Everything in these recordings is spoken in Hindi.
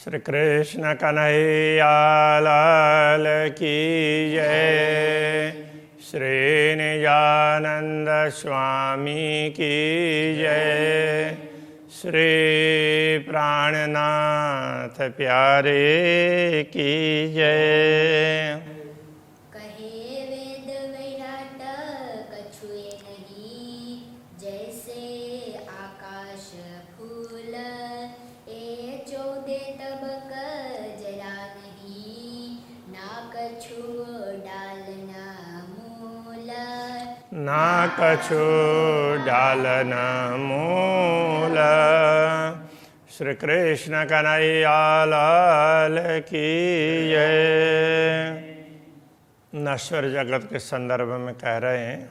श्री कृष्ण कन्हैया लाल की जय। श्री निजानंद स्वामी की जय। श्री प्राणनाथ प्यारे की जय। कहे वेद विराट कछुए नहीं, जैसे आकाश फूल ए 14 तबक जरा नहीं, ना कछु डाल ना मूल। ना कछु डाल न मूल। श्री कृष्ण कन्हैया लाल की जय। नश्वर जगत के संदर्भ में कह रहे हैं,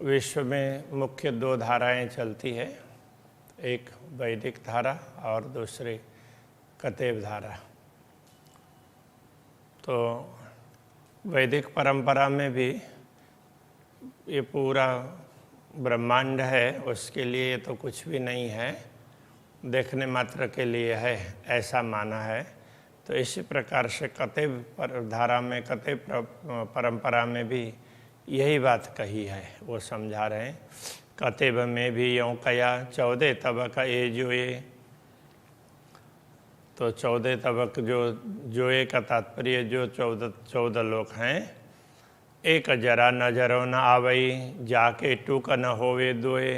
विश्व में मुख्य दो धाराएं चलती है, एक वैदिक धारा और दूसरी कतेव धारा। तो वैदिक परंपरा में भी ये पूरा ब्रह्मांड है, उसके लिए तो कुछ भी नहीं है, देखने मात्र के लिए है, ऐसा माना है। तो इसी प्रकार से कतेव धारा में, कतेव परंपरा में भी यही बात कही है, वो समझा रहे हैं। कतेव में भी यों कया 14 तबक ये जोए। तो 14 तबक जोए का तात्पर्य जो 14 लोक हैं। एक जरा नजरों न आवई, जाके टूक न होवे दोए।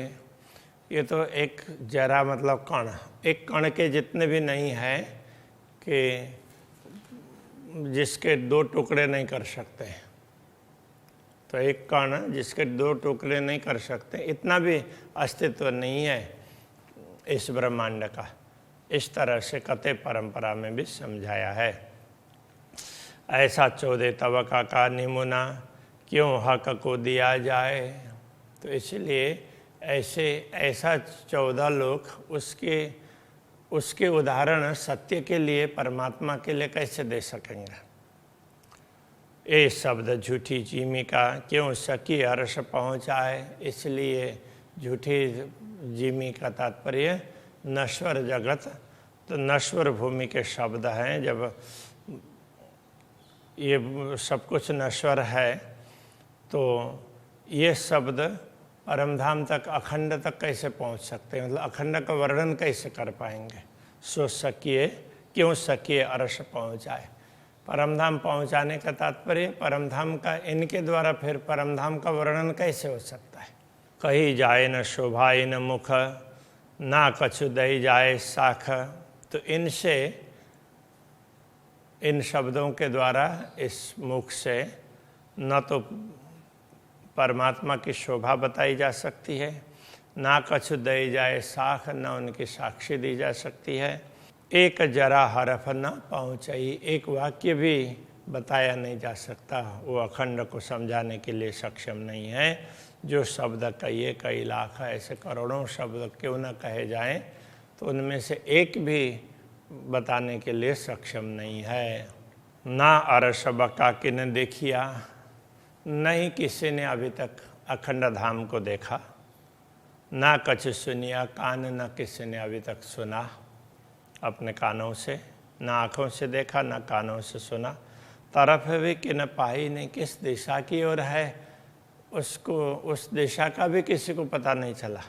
ये तो एक जरा मतलब कण, एक कण के जितने भी नहीं है कि जिसके 2 टुकड़े नहीं कर सकते। तो एक कण जिसके 2 टुकड़े नहीं कर सकते, इतना भी अस्तित्व नहीं है इस ब्रह्मांड का। इस तरह से कतेव परंपरा में भी समझाया है। ऐसा 14 तबका का निमुना क्यों हक को दिया जाए। तो इसलिए ऐसा 14 लोक उसके उदाहरण सत्य के लिए, परमात्मा के लिए कैसे दे सकेंगे। ये शब्द झूठी जीमिका क्यों सकी हर्ष पहुँचाए। इसलिए झूठी जीमी का तात्पर्य नश्वर जगत, तो नश्वर भूमि के शब्द हैं। जब ये सब कुछ नश्वर है तो ये शब्द परमधाम तक, अखंड तक कैसे पहुंच सकते हैं, मतलब अखंड का वर्णन कैसे कर पाएंगे। सो सकिए क्यों सकिए अर्श पहुँचाए। परमधाम पहुँचाने का तात्पर्य परमधाम का, इनके द्वारा फिर परमधाम का वर्णन कैसे हो सकता है। कही जाए न शोभाए न मुख, ना कछु दई जाए साख। तो इनसे, इन शब्दों के द्वारा, इस मुख से न तो परमात्मा की शोभा बताई जा सकती है, ना कछु दई जाए साख, न उनकी साक्षी दी जा सकती है। एक जरा हरफ न पहुँचाई, एक वाक्य भी बताया नहीं जा सकता, वो अखंड को समझाने के लिए सक्षम नहीं है। जो शब्द कई लाख ऐसे करोड़ों शब्द क्यों न कहे जाएं, तो उनमें से एक भी बताने के लिए सक्षम नहीं है। ना अर्श बका किन देखिया, नहीं किसी ने अभी तक अखंड धाम को देखा। ना कछ सुनिया कान, न किसी ने अभी तक सुना अपने कानों से, ना आँखों से देखा, ना कानों से सुना। तरफ भी कि न पाई नहीं, किस दिशा की ओर है उसको, उस दिशा का भी किसी को पता नहीं चला।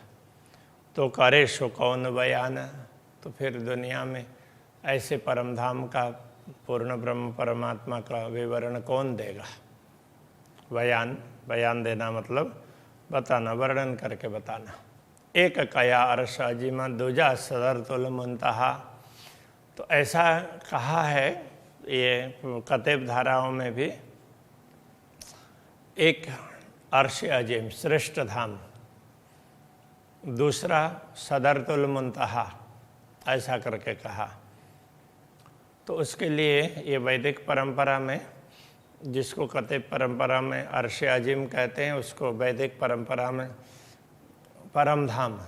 तो करे सो कौन बयान। तो फिर दुनिया में ऐसे परमधाम का, पूर्ण ब्रह्म परमात्मा का विवरण कौन देगा। बयान देना मतलब बताना, वर्णन करके बताना। एक कया अर्श अजीमा, दूजा सदर तुल मुंतहा। तो ऐसा कहा है ये कतेव धाराओं में भी। एक अर्श अजीम, श्रेष्ठ धाम, दूसरा सदर तुल मुंतहा, ऐसा करके कहा। तो उसके लिए ये वैदिक परंपरा में, जिसको कतेव परंपरा में अर्श अजीम कहते हैं, उसको वैदिक परंपरा में परमधाम।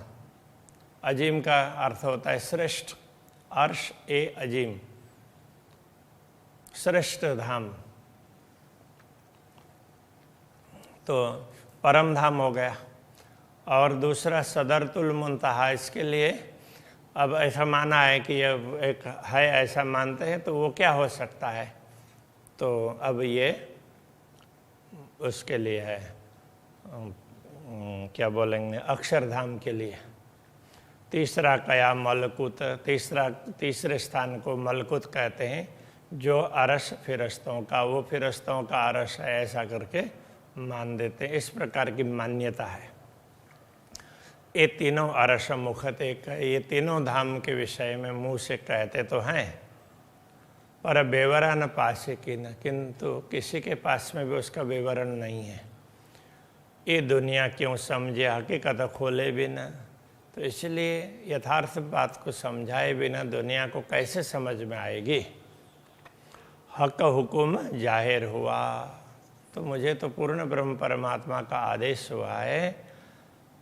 अजीम का अर्थ होता है श्रेष्ठ, अर्श ए अजीम, श्रेष्ठ धाम। तो परमधाम हो गया। और दूसरा सदरतुल मुंतहा, इसके लिए अब ऐसा माना है कि ये एक है, ऐसा मानते हैं, तो वो क्या हो सकता है? तो अब ये उसके लिए है, क्या बोलेंगे, अक्षरधाम के लिए। तीसरा कया मलकुत, तीसरे स्थान को मलकुत कहते हैं, जो अरस फिरस्तों का, वो फिरस्तों का अरस है, ऐसा करके मान देते हैं। इस प्रकार की मान्यता है। ये तीनों अरस मुखत एक, ये तीनों धाम के विषय में मुंह से कहते तो हैं, पर विवरण पासे की न, किंतु किसी के पास में भी उसका विवरण नहीं है। ये दुनिया क्यों समझे, हकीकत खोले बिना, तो इसलिए यथार्थ बात को समझाए बिना दुनिया को कैसे समझ में आएगी। हक हुकुम जाहिर हुआ, तो मुझे तो पूर्ण ब्रह्म परमात्मा का आदेश हुआ है।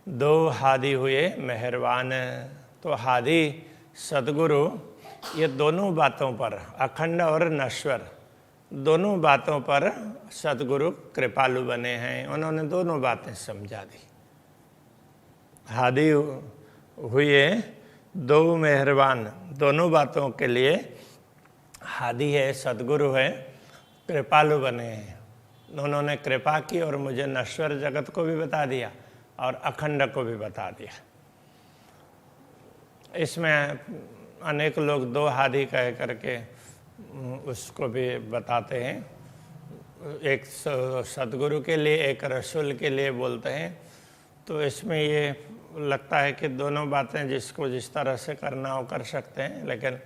दो हादी हुए मेहरबान, तो हादी सदगुरु ये दोनों बातों पर, अखंड और नश्वर, दोनों बातों पर सदगुरु कृपालु बने हैं। उन्होंने दोनों बातें समझा दी। हादी हुए दो मेहरबान, दोनों बातों के लिए हादी है, सदगुरु है, कृपालु बने हैं। उन्होंने कृपा की और मुझे नश्वर जगत को भी बता दिया और अखंड को भी बता दिया। इसमें अनेक लोग दो हादी कह करके उसको भी बताते हैं, एक सदगुरु के लिए, एक रसूल के लिए बोलते हैं। तो इसमें ये लगता है कि दोनों बातें जिसको जिस तरह से करना हो कर सकते हैं, लेकिन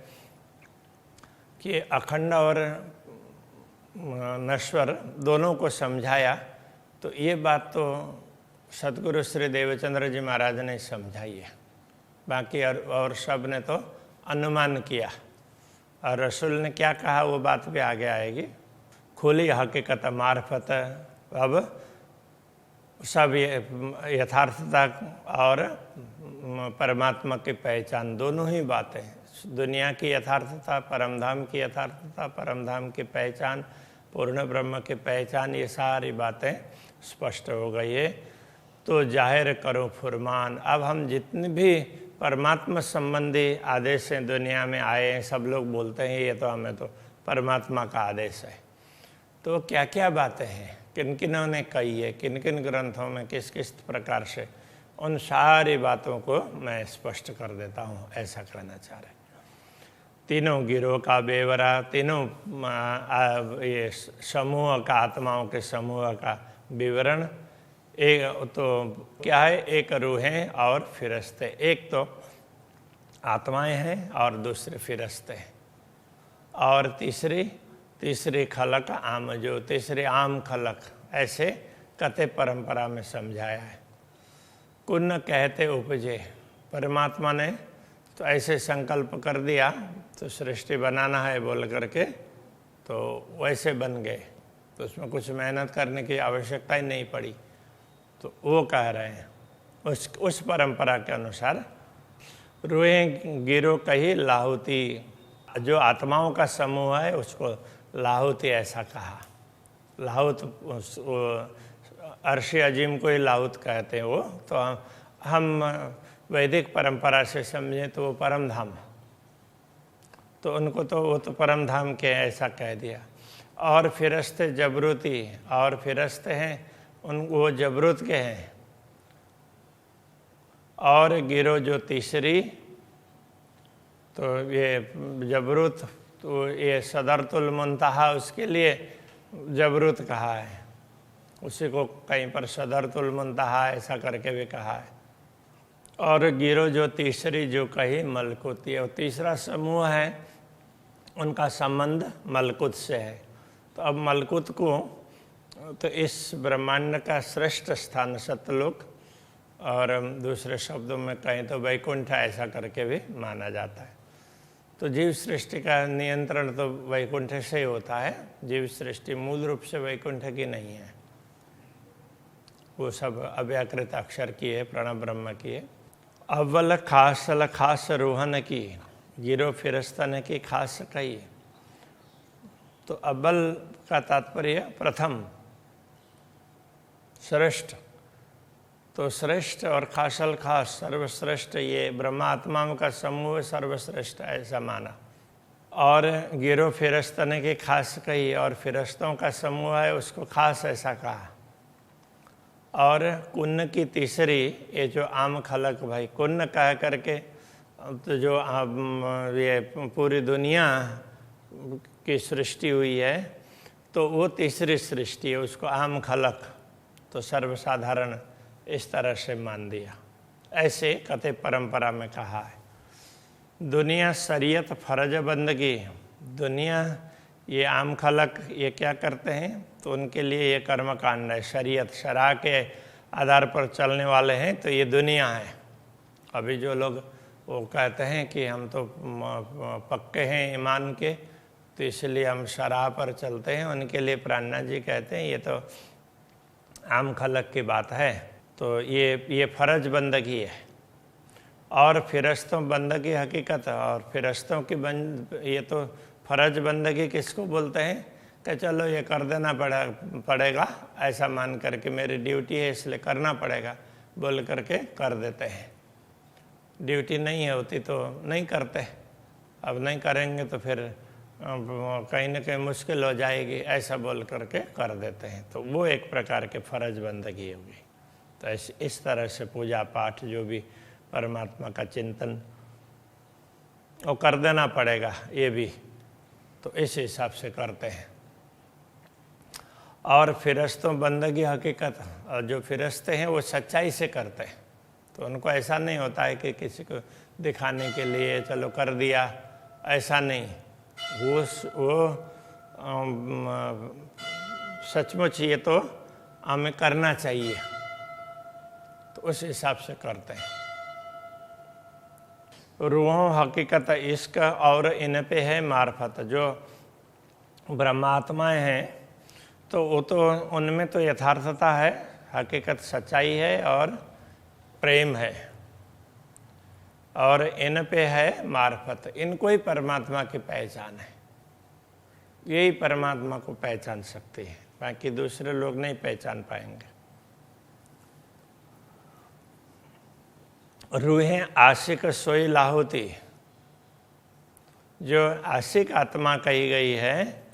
कि अखंड और नश्वर दोनों को समझाया, तो ये बात तो सदगुरु श्री देवचंद्र जी महाराज ने समझाई है। बाकी और सब ने तो अनुमान किया, और रसूल ने क्या कहा वो बात भी आगे आएगी। खुली हकीकत मार्फत, अब सब यथार्थता और परमात्मा की पहचान, दोनों ही बातें, दुनिया की यथार्थता, परमधाम की यथार्थता, परमधाम की पहचान, पूर्ण ब्रह्म की पहचान, ये सारी बातें स्पष्ट हो गई है। तो जाहिर करो फुरमान। अब हम जितने भी परमात्मा संबंधी आदेश हैं दुनिया में आए हैं, सब लोग बोलते हैं ये तो हमें तो परमात्मा का आदेश है। तो क्या क्या बातें हैं, किन किनों ने कही है, किन किन ग्रंथों में किस किस प्रकार से, उन सारी बातों को मैं स्पष्ट कर देता हूँ, ऐसा कहना चाह रहे। तीनों गिरोह का बेवरा, तीनों ये समूह का, आत्माओं के समूह का विवरण। एक तो क्या है, एक रूहें और फिरस्ते। एक तो आत्माएं हैं और दूसरे फिरस्ते हैं, और तीसरी खलक आम, जो तीसरी आम खलक, ऐसे कथे परंपरा में समझाया है। कुन्न कहते उपजे, परमात्मा ने तो ऐसे संकल्प कर दिया, तो सृष्टि बनाना है बोल करके, तो वैसे बन गए, तो उसमें कुछ मेहनत करने की आवश्यकता ही नहीं पड़ी। तो वो कह रहे हैं उस परंपरा के अनुसार रूहें गिरो कही लाहुती, जो आत्माओं का समूह है उसको लाहुती ऐसा कहा। लाहुत अर्श अजीम को ही लाहुत कहते हैं वो, तो हम वैदिक परंपरा से समझें तो वो परम धाम, तो उनको तो वो तो परम धाम के ऐसा कह दिया। और फिरस्ते जबरूती, और फिरस्ते हैं उन वो जबरूत के हैं। और गिरो जो तीसरी, तो ये जबरूत, तो ये सदरतुल मुंतहा, उसके लिए जबरूत कहा है, उसी को कहीं पर सदरतुल मुंतहा ऐसा करके भी कहा है। और गिरो जो तीसरी जो कही मलकुती, और तीसरा समूह है उनका संबंध मलकुत से है। तो अब मलकुत को तो इस ब्रह्मांड का श्रेष्ठ स्थान सतलोक, और दूसरे शब्दों में कहें तो वैकुंठ ऐसा करके भी माना जाता है। तो जीव सृष्टि का नियंत्रण तो वैकुंठ से ही होता है, जीव सृष्टि मूल रूप से वैकुंठ की नहीं है, वो सब अव्याकृत अक्षर की है, प्रणव ब्रह्म की है। अव्वल खास रोहन की, गिरो फिरस्तन की खास कही। तो अव्वल का तात्पर्य प्रथम, श्रेष्ठ। तो तो श्रेष्ठ और खासल खास सर्वश्रेष्ठ ये ब्रह्मात्माओं का समूह सर्वश्रेष्ठ ऐसा माना। और गिरो फिरस्तने की खास कही और फिरस्तों का समूह है उसको खास ऐसा कहा। और कुन्न की तीसरी ये जो आम खलक भाई कुन्न कह करके तो जो ये पूरी दुनिया की सृष्टि हुई है तो वो तीसरी सृष्टि है उसको आम खलक तो सर्वसाधारण इस तरह से मान दिया। ऐसे कथे परंपरा में कहा है। दुनिया शरीयत फर्ज बंदगी, दुनिया ये आम खलक ये क्या करते हैं तो उनके लिए ये कर्म कांड है, शरीयत शरा के आधार पर चलने वाले हैं तो ये दुनिया है। अभी जो लोग वो कहते हैं कि हम तो पक्के हैं ईमान के तो इसलिए हम शराह पर चलते हैं, उनके लिए प्राणनाथ जी कहते हैं ये तो आम खलक की बात है। तो ये फर्ज बंदगी है। और फिरस्तों बंदगी हकीकत है। और फिरस्तों की ये तो फर्ज बंदगी किसको बोलते हैं कि चलो ये कर देना पड़ेगा ऐसा मान करके मेरी ड्यूटी है इसलिए करना पड़ेगा बोल करके कर देते हैं। ड्यूटी नहीं होती तो नहीं करते, अब नहीं करेंगे तो फिर कहीं ना कहीं मुश्किल हो जाएगी ऐसा बोल करके कर देते हैं। तो वो एक प्रकार के फर्ज बंदगी होगी। तो इस तरह से पूजा पाठ जो भी परमात्मा का चिंतन वो कर देना पड़ेगा ये भी, तो इस हिसाब से करते हैं। और फिरस्तों बंदगी हकीकत, और जो फिरस्ते हैं वो सच्चाई से करते हैं तो उनको ऐसा नहीं होता है कि किसी को दिखाने के लिए चलो कर दिया, ऐसा नहीं। वो सचमुच ये तो हमें करना चाहिए तो उस हिसाब से करते हैं। रूहों हकीकत इश्क और इन पे है मार्फत, जो ब्रह्मात्माएं हैं तो वो तो उनमें तो यथार्थता है, हकीकत सच्चाई है और प्रेम है। और इन पे है मार्फत, इनको ही परमात्मा की पहचान है, यही परमात्मा को पहचान सकती है, बाकी दूसरे लोग नहीं पहचान पाएंगे। रूहें आशिक सोई लाहुती, जो आशिक आत्मा कही गई है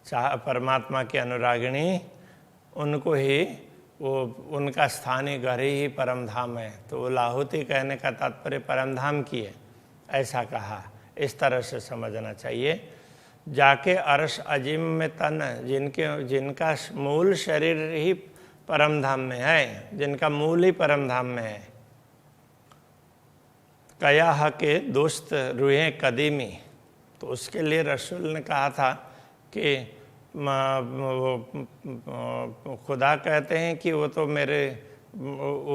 चाह परमात्मा की अनुरागिणी, उनको ही वो उनका स्थानीय घर ही परम धाम है। तो वो लाहुती कहने का तात्पर्य परम धाम की है ऐसा कहा, इस तरह से समझना चाहिए। जाके अर्श अजीम में तन, जिनका मूल शरीर ही परम धाम में है, जिनका मूल ही परम धाम में है। कया के दोस्त रूहें कदीमी, तो उसके लिए रसूल ने कहा था कि खुदा कहते हैं कि वो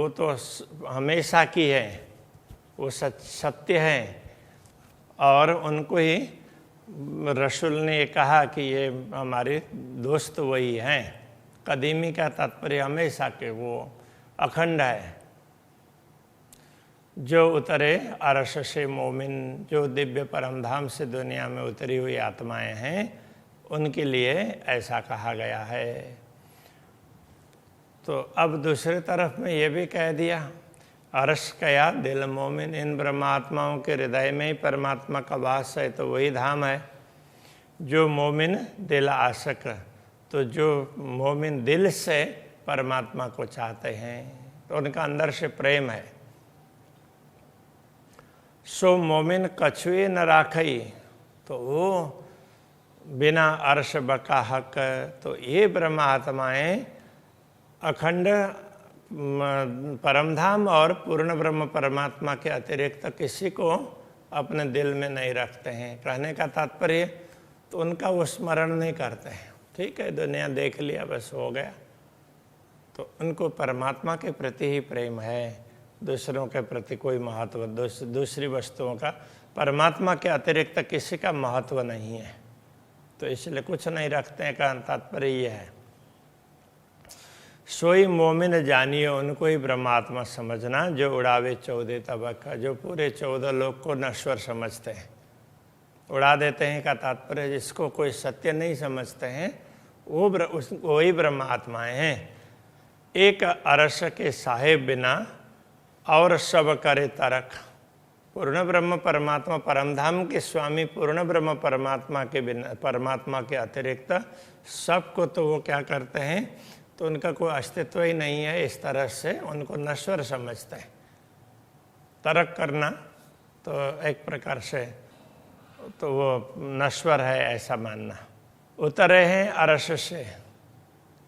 तो हमेशा की है, वो सत्य है। और उनको ही रसूल ने ये कहा कि ये हमारे दोस्त वही हैं। कदीमी का तात्पर्य हमेशा के, वो अखंड है। जो उतरे अरश से मोमिन, जो दिव्य परमधाम से दुनिया में उतरी हुई आत्माएं हैं उनके लिए ऐसा कहा गया है। तो अब दूसरे तरफ में ये भी कह दिया, अरश कया दिल मोमिन, इन ब्रह्मात्माओं के हृदय में ही परमात्मा का वास है तो वही धाम है। जो मोमिन दिल आशक, तो जो मोमिन दिल से परमात्मा को चाहते हैं तो उनका अंदर से प्रेम है। सो मोमिन कछुए न राखई, तो वो बिना अर्श बका हक, तो ये ब्रह्मात्माएं अखंड परमधाम और पूर्ण ब्रह्म परमात्मा के अतिरिक्त किसी को अपने दिल में नहीं रखते हैं। कहने का तात्पर्य तो उनका वो स्मरण नहीं करते हैं। ठीक है, दुनिया देख लिया बस हो गया, तो उनको परमात्मा के प्रति ही प्रेम है, दूसरों के प्रति कोई महत्व, दूसरी वस्तुओं का, परमात्मा के अतिरिक्त किसी का महत्व नहीं है, तो इसलिए कुछ नहीं रखते हैं का तात्पर्य ये है। सोई मोमिन जानिए, उनको ही ब्रह्मात्मा समझना, जो उड़ावे 14 तबक, जो पूरे 14 लोक को नश्वर समझते हैं, उड़ा देते हैं का तात्पर्य जिसको कोई सत्य नहीं समझते हैं वो वही ब्रह्मात्माएं हैं। एक अरस के साहेब बिना और सब करे तरक। पूर्ण ब्रह्म परमात्मा परमधाम के स्वामी पूर्ण ब्रह्म परमात्मा के बिना, परमात्मा के अतिरिक्त सबको तो वो क्या करते हैं, तो उनका कोई अस्तित्व ही नहीं है, इस तरह से उनको नश्वर समझते हैं। तरक करना तो एक प्रकार से तो वो नश्वर है ऐसा मानना। उतरे हैं अरस से,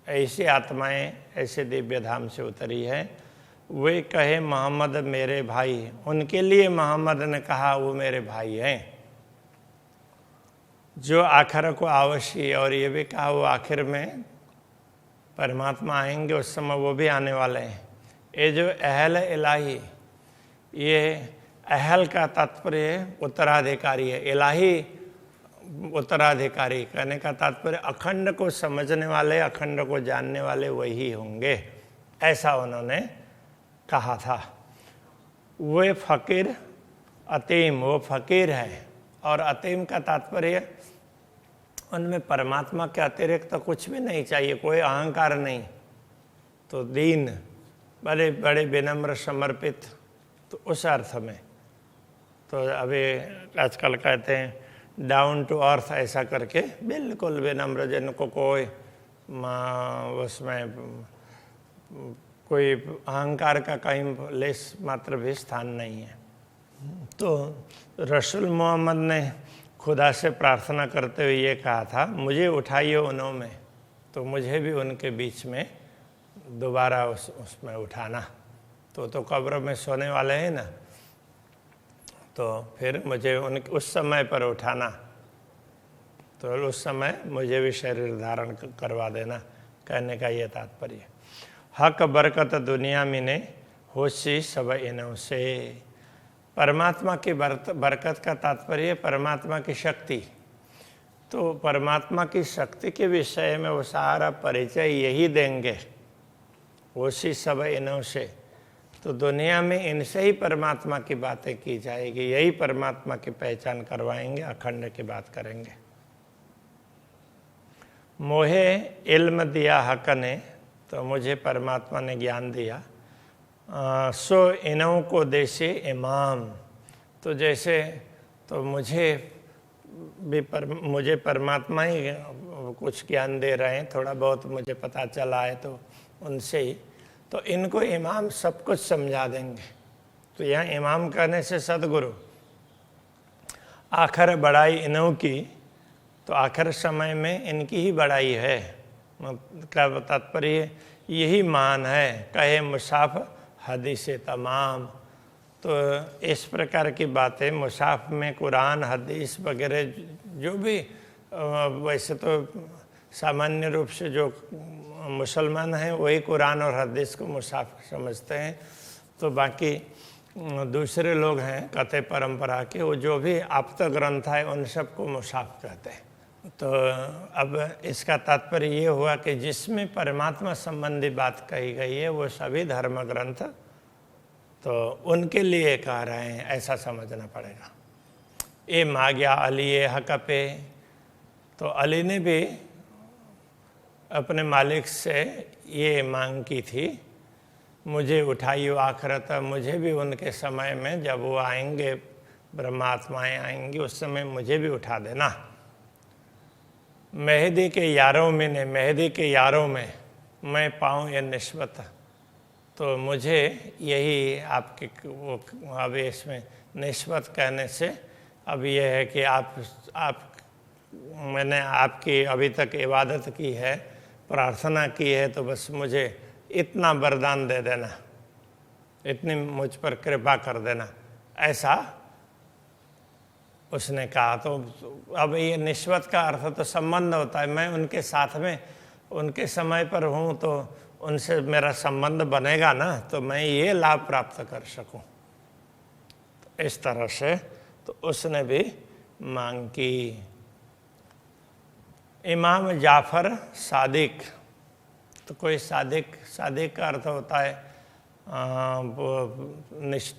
ऐसी आत्माएं ऐसे दिव्य धाम से उतरी है। वे कहे मोहम्मद मेरे भाई, उनके लिए मोहम्मद ने कहा वो मेरे भाई हैं। जो आखिर को अवश्य, और ये भी कहा वो आखिर में परमात्मा आएंगे, उस समय वो भी आने वाले हैं। ये जो अहल इलाही, ये अहल का तात्पर्य उत्तराधिकारी है, इलाही उत्तराधिकारी कहने का तात्पर्य अखंड को समझने वाले, अखंड को जानने वाले वही होंगे, ऐसा उन्होंने कहा था। वे फकीर अतीम, वो फकीर है, और अतीम का तात्पर्य उनमें परमात्मा के अतिरिक्त तो कुछ भी नहीं चाहिए, कोई अहंकार नहीं, तो दीन, बड़े बड़े विनम्र समर्पित, तो उस अर्थ में। तो अभी आजकल कहते हैं डाउन टू अर्थ ऐसा करके, बिल्कुल विनम्र, जिनको कोई उसमें कोई अहंकार का कहीं लेस मात्र भी स्थान नहीं है। तो रसूल मोहम्मद ने खुदा से प्रार्थना करते हुए ये कहा था, मुझे उठाइए उन्हों में, तो मुझे भी उनके बीच में दोबारा उसमें उठाना। तो कब्र में सोने वाले हैं ना, तो फिर मुझे उस समय पर उठाना, तो उस समय मुझे भी शरीर धारण करवा देना, कहने का ये तात्पर्य। हक बरकत दुनिया में ने होशी सब इनों से। परमात्मा की बरकत का तात्पर्य परमात्मा की शक्ति। तो परमात्मा की शक्ति के विषय में वो सारा परिचय यही देंगे, होशी सब इनों से। तो दुनिया में इनसे ही परमात्मा की बातें की जाएगी, यही परमात्मा की पहचान करवाएंगे, अखंड की बात करेंगे। मोहे इल्म दिया हक ने, तो मुझे परमात्मा ने ज्ञान दिया। सो इनों को देशे इमाम, तो जैसे तो मुझे परमात्मा ही कुछ ज्ञान दे रहे हैं, थोड़ा बहुत मुझे पता चला है तो उनसे ही, तो इनको इमाम सब कुछ समझा देंगे। तो यहाँ इमाम कहने से सदगुरु। आखिर बड़ाई इनों की, तो आखिर समय में इनकी ही बड़ाई है, क्या तात्पर्य यही मान है। कहे मुसाफ हदीस तमाम, तो इस प्रकार की बातें मुसाफ में कुरान हदीस वगैरह जो भी, वैसे तो सामान्य रूप से जो मुसलमान हैं वही कुरान और हदीस को मुसाफ समझते हैं, तो बाकी दूसरे लोग हैं कथे परंपरा के, वो जो भी आप्त ग्रंथ है उन सबको मुसाफ कहते हैं। तो अब इसका तात्पर्य ये हुआ कि जिसमें परमात्मा संबंधी बात कही गई है वो सभी धर्म ग्रंथ तो उनके लिए कह रहे हैं, ऐसा समझना पड़ेगा। ये मांग्या अली हक पे, तो अली ने भी अपने मालिक से ये मांग की थी, मुझे उठाइयो आखिरत, मुझे भी उनके समय में जब वो आएंगे, ब्रह्मात्माएं आएंगी, उस समय मुझे भी उठा देना। मेहदी के यारों में ने, मेहदी के यारों में मैं पाऊँ ये निस्बत, तो मुझे यही आपके वो अब इसमें निस्बत कहने से अब ये है कि मैंने आपकी अभी तक इबादत की है, प्रार्थना की है, तो बस मुझे इतना वरदान दे देना, इतनी मुझ पर कृपा कर देना, ऐसा उसने कहा। तो अब ये निस्बत का अर्थ तो संबंध होता है, मैं उनके साथ में उनके समय पर हूँ तो उनसे मेरा संबंध बनेगा ना, तो मैं ये लाभ प्राप्त कर सकूं। तो इस तरह से तो उसने भी मांग की। इमाम जाफर सादिक, तो कोई सादिक का अर्थ होता है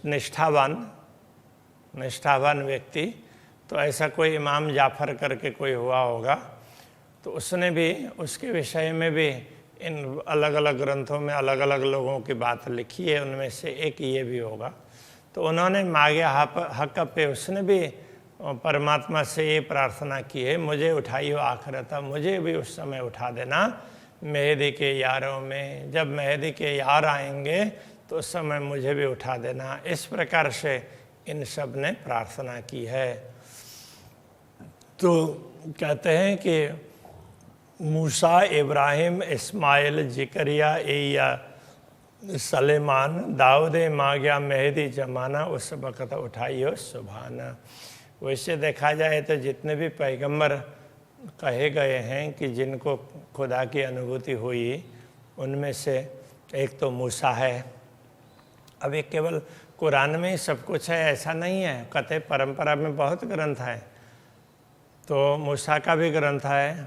निष्ठावान व्यक्ति, तो ऐसा कोई इमाम जाफर करके कोई हुआ होगा, तो उसने भी उसके विषय में भी इन अलग अलग ग्रंथों में अलग अलग लोगों की बात लिखी है, उनमें से एक ये भी होगा। तो उन्होंने मागे हक पे उसने भी परमात्मा से ये प्रार्थना की है, मुझे उठाइयो आखिरता, मुझे भी उस समय उठा देना मेहदी के यारों में, जब मेहदी के यार आएंगे तो उस समय मुझे भी उठा देना। इस प्रकार से इन सब ने प्रार्थना की है। तो कहते हैं कि मूसा, इब्राहिम, इस्माइल, जिकरिया, एया, सलेमान, दाऊद मांगया मेहदी जमाना, उस वक़्त उठाइयो सुभाना। वैसे देखा जाए तो जितने भी पैगंबर कहे गए हैं कि जिनको खुदा की अनुभूति हुई, उनमें से एक तो मूसा है। अब ये केवल कुरान में ही सब कुछ है ऐसा नहीं है, कथे परंपरा में बहुत ग्रंथ हैं। तो मूसा का भी ग्रंथ है,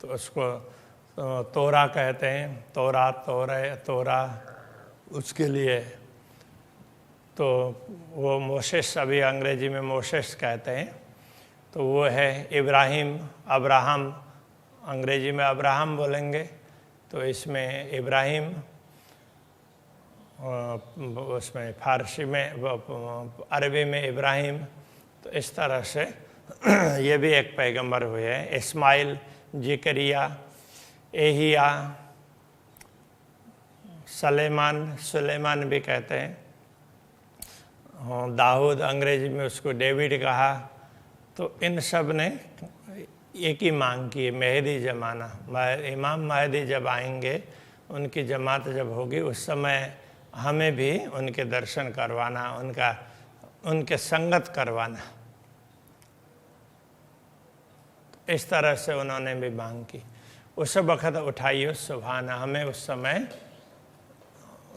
तो उसको तोरा कहते हैं, तोरा उसके लिए तो वो मोसेस, अभी अंग्रेजी में मोसेस कहते हैं, तो वो है। इब्राहिम, अब्राहम, अंग्रेजी में अब्राहम बोलेंगे, तो इसमें इब्राहिम, उसमें फारसी में, अरबी में इब्राहिम। तो इस तरह से ये भी एक पैगंबर हुए हैं। इस्माइल, जिकरिया, एहिया, सुलेमान भी कहते हैं, दाऊद, अंग्रेजी में उसको डेविड कहा। तो इन सब ने एक ही मांग की, मेहदी जमाना, इमाम महदी जब आएंगे, उनकी जमात जब होगी, उस समय हमें भी उनके दर्शन करवाना, उनके संगत करवाना। इस तरह से उन्होंने भी मांग की। उस वक़्त उठाइयो सुभाना, हमें उस समय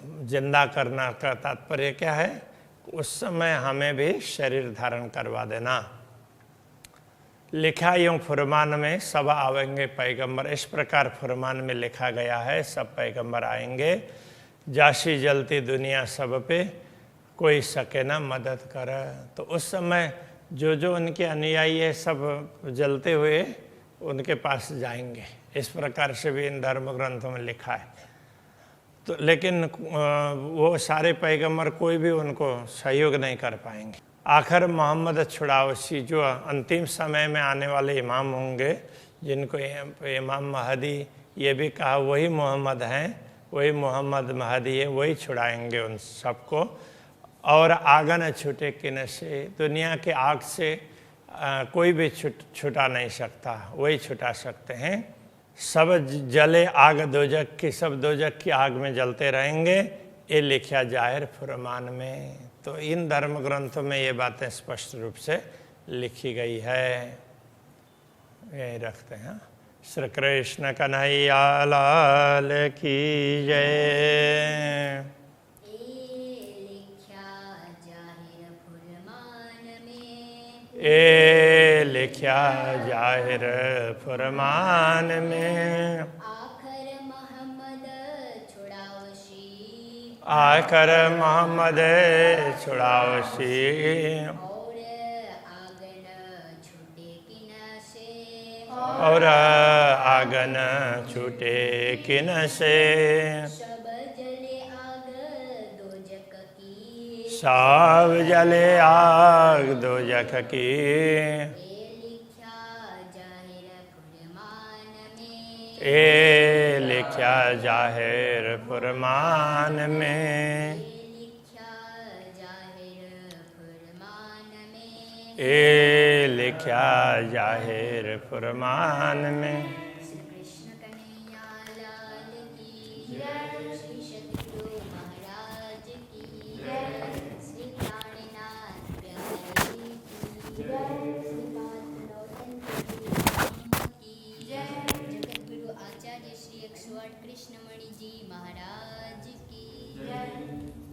जिंदा करना का तात्पर्य क्या है? उस समय हमें भी शरीर धारण करवा देना। लिखा यूं फुरमान में, सब आवेंगे पैगंबर। इस प्रकार फुरमान में लिखा गया है, सब पैगंबर आएंगे। जाशी जलती दुनिया सब पे, कोई सके ना मदद कर। तो उस समय जो जो उनके अनुयायी है, सब जलते हुए उनके पास जाएंगे। इस प्रकार से भी इन धर्म ग्रंथों में लिखा है। तो लेकिन वो सारे पैगंबर कोई भी उनको सहयोग नहीं कर पाएंगे। आखिर मोहम्मद छुड़ावसी, जो अंतिम समय में आने वाले इमाम होंगे, जिनको इमाम महदी ये भी कहा, वही मोहम्मद हैं, वही मोहम्मद महदी है, वही छुड़ाएंगे उन सबको। और आग न छूटे किन से, दुनिया के आग से कोई भी छुटा नहीं सकता, वही छुटा सकते हैं। सब जले आग दोजक की, सब दोजक की आग में जलते रहेंगे, ये लिखा जाहिर फुरमान में। तो इन धर्म ग्रंथों में ये बातें स्पष्ट रूप से लिखी गई है। यही रखते हैं। श्री कृष्ण कन्हैया लाल की जय। ए लिखा जाहिर फरमान में, आखर मोहम्मद छुड़ावसी, और आगन छूटे किन से, सब जले आग दोजख की। ए लिखा जाहिर फरमान में, ए लिखा जाहिर फरमान में। कृष्णमणि जी महाराज की जय।